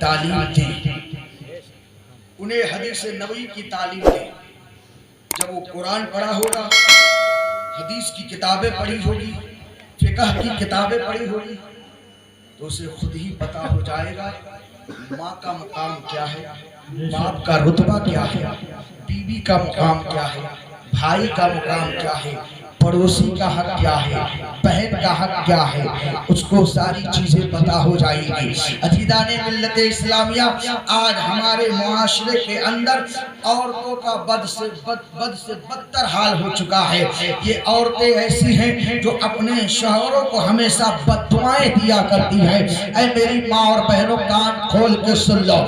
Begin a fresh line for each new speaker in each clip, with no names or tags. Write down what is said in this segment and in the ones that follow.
تعلیم دیں، انہیں حدیث نبوی کی تعلیم دیں۔ جب وہ قرآن پڑھا ہوگا، حدیث کی کتابیں پڑھی ہوگی، فقہ کی کتابیں پڑھی ہوگی، تو اسے خود ہی پتا ہو جائے گا ماں کا مقام کیا ہے، باپ کا رتبہ کیا ہے، بیوی کا مقام کیا ہے، بھائی کا مقام کیا ہے، پڑوسی کا حق کیا ہے، بہن کا حق کیا ہے، اس کو ساری چیزیں پتا ہو جائیں گی۔ عزیزان ملت اسلامیہ، آج ہمارے معاشرے کے اندر عورتوں کا بد سے بدتر حال ہو چکا ہے۔ یہ عورتیں ایسی ہیں جو اپنے شوہروں کو ہمیشہ بد دعائیں دیا کرتی ہیں۔ اے میری ماں اور بہنوں، کان کھول کے سن لو،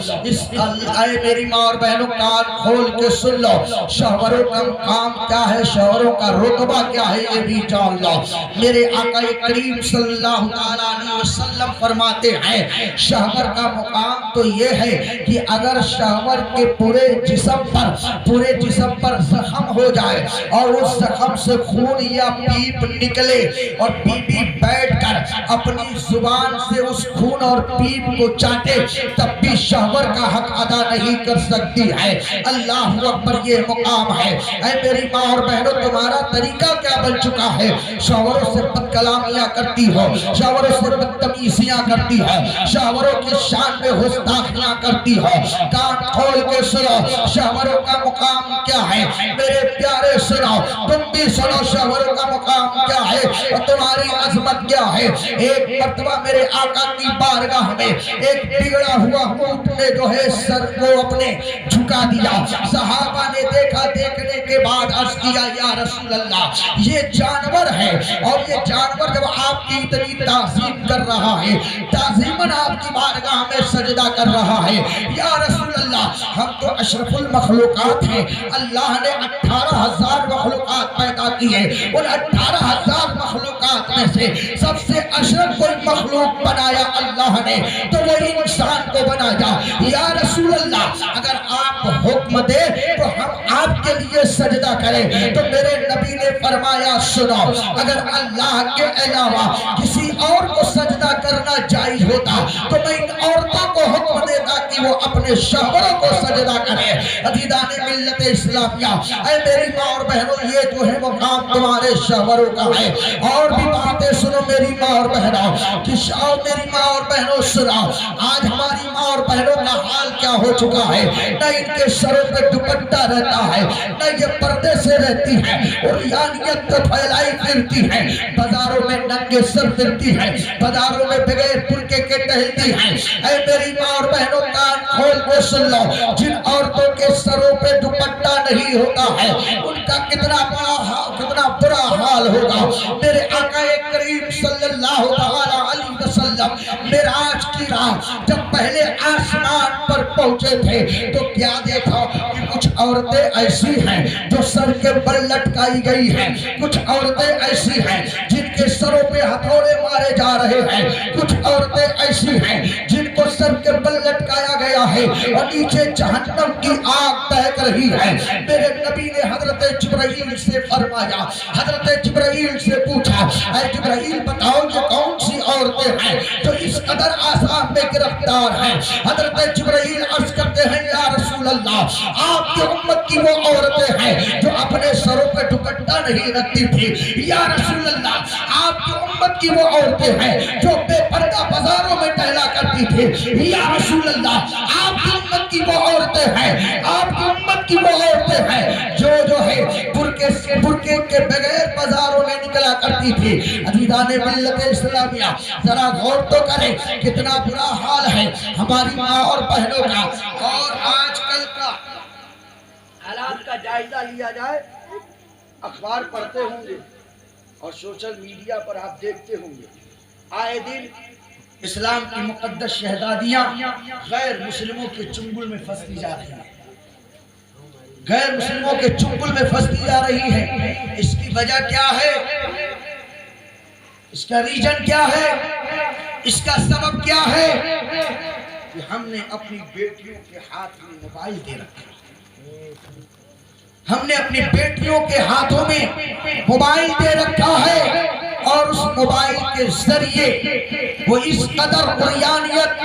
اے میری ماں اور بہنوں، کان کھول کے سن لو، شوہروں کا مقام کیا ہے، شوہروں کا رتبہ کیا ہے، یہ بھی جان لو۔ میرے آقا کریم صلی اللہ علیہ وسلم فرماتے ہیں شوہر کا مقام تو یہ ہے کہ اگر شوہر کے پورے جسم پر زخم ہو جائے اور اس زخم سے خون یا پیپ نکلے اور بیوی بیٹھ کر اپنی زبان سے اس خون اور پیپ کو چاٹے، تب بھی شوہر کا حق ادا نہیں کر سکتی ہے۔ اللہ اکبر، یہ مقام ہے۔ اے میری ماں اور بہنوں، تمہارا طریقہ کیا بن چکا ہے؟ شوہروں سے بد کلامیاں کرتی ہو، شوہروں سے بدتمیزیاں کرتی ہو، شوہروں کی شان میں گستاخیاں کرتی ہو۔ کان کھول کے سنو، شوہروں کا مقام کیا ہے؟ میرے پیارے سنو، تم بھی سنو، شوہروں کا مقام کیا ہے اور تمہاری عظمت کیا ہے۔ ایک مرتبہ میرے آقا کی بارگاہ میں ایک بگڑا ہوا اونٹ نے جو ہے سر کو اپنے جھکا دیا۔ صحابہ نے دیکھا، دیکھنے کے بعد عرض کیا یا رسول اللہ، یہ جانور ہے اور یہ جانور جب آپ کی اتنی تعظیم کر رہا ہے، تعظیماً آپ کی بارگاہ میں سجدہ کر رہا ہے، یا رسول اللہ ہم تو اشرف المخلوقات ہیں، اللہ نے 18,000 مخلوقات پیدا کی ہے، ان 18,000 مخلوقات میں سے سب سے اشرف کوئی مخلوق بنایا اللہ نے تو وہ انسان کو بنایا۔ یا رسول اللہ اگر آپ حکم دے تو ہم آپ کے لیے سجدہ کریں، تو میرے نبی نے فرمایا سنو، اگر اللہ کے علاوہ کسی اور کو سجدہ کرنا جائز ہوتا تو میں ان عورتوں کو حکم دیتا کہ وہ اپنے شوہروں کو سجدہ کریں۔ عزیزان ملت اسلامیہ، اے میری ماں اور بہنوں، یہ جو ہے مقام تمہارے شوہروں کا ہے۔ اور بھی باتیں سنو میری ماں اور بہنوں، کہ میری ماں اور بہنوں سنو، آج ہماری ماں اور بہنوں کا حال کیا ہو چکا ہے، نہ ان کے سروں پہ دوپٹہ رہتا ہے، نہ یہ پردے سے رہتی ہے، عریانیت کو پھیلائی پھرتی ہے، بازاروں میں ننگے سر پھرتی ہے، بازاروں میں بغیر برقعے کے ٹہلتی ہے۔ اے میری ماں اور بہنوں، کان کھول کے سن لو، جن عورتوں کے سروں پہ دوپٹہ نہیں ہوتا ہے ان کا کتنا برا حال ہوگا۔ میرے آقا کریم صلی اللہ علیہ وسلم معراج کی رات جب پہلے آسمان پر پہنچے تھے تو کیا دیکھا کہ کچھ عورتیں ایسی ہیں جو سر کے بل لٹکائی گئی ہیں، کچھ عورتیں ایسی ہیں جن کے سروں پہ ہتھوڑے مارے جا رہے ہیں، کچھ عورتیں ایسی ہیں جن کو سر کے بل لٹکایا گیا ہے اور نیچے جہنم کی آگ دہک رہی ہے۔ میرے نبی نے حضرت جبرائیل سے فرمایا، حضرت جبرائیل سے پوچھا، اے جبرائیل بتاؤ یہ کون سی عورتیں ہیں جو اس قدر عذاب میں گرفتار ہیں؟ حضرت جبرائیل عرض کرتے ہیں یا رسول اللہ، آپ کی امت کی وہ عورتیں ہیں جو اپنے سروں پہ دوپٹہ نہیں رکھتی تھی۔ یا رسول اللہ، آپ کی امت کی وہ عورتیں ہیں جو بے پردہ بازاروں میں ٹہلا کرتی تھی۔ یا رسول اللہ، آپ کی امت کی وہ عورتیں ہیں، آپ کی امت کی وہ عورتیں ہیں جو ہے برقعے کے بغیر بازاروں میں نکلا کرتی تھی۔ عزیزان ملت اسلامیہ، ذرا غور تو کریں کتنا برا حال ہے ہماری ماں اور بہنوں کا۔ اور آج کل کا حالات کا جائزہ لیا جائے، اخبار پڑھتے ہوں گے اور سوشل میڈیا پر آپ دیکھتے ہوں گے، آئے دن اسلام کی مقدس شہزادیاں غیر مسلموں کے چنگل میں پھنستی جا رہی ہیں، غیر مسلموں کے چنگل میں پھنستی جا رہی ہے۔ اس کی وجہ کیا ہے؟ اس کا ریجن کیا ہے؟ اس کا سبب کیا ہے؟ کہ ہم نے اپنی بیٹیوں کے ہاتھ میں موبائل دے رکھا ہے، ہم نے اپنی بیٹیوں کے ہاتھوں میں موبائل دے رکھا ہے اور اس موبائل کے ذریعے وہ اس قدر عریانیت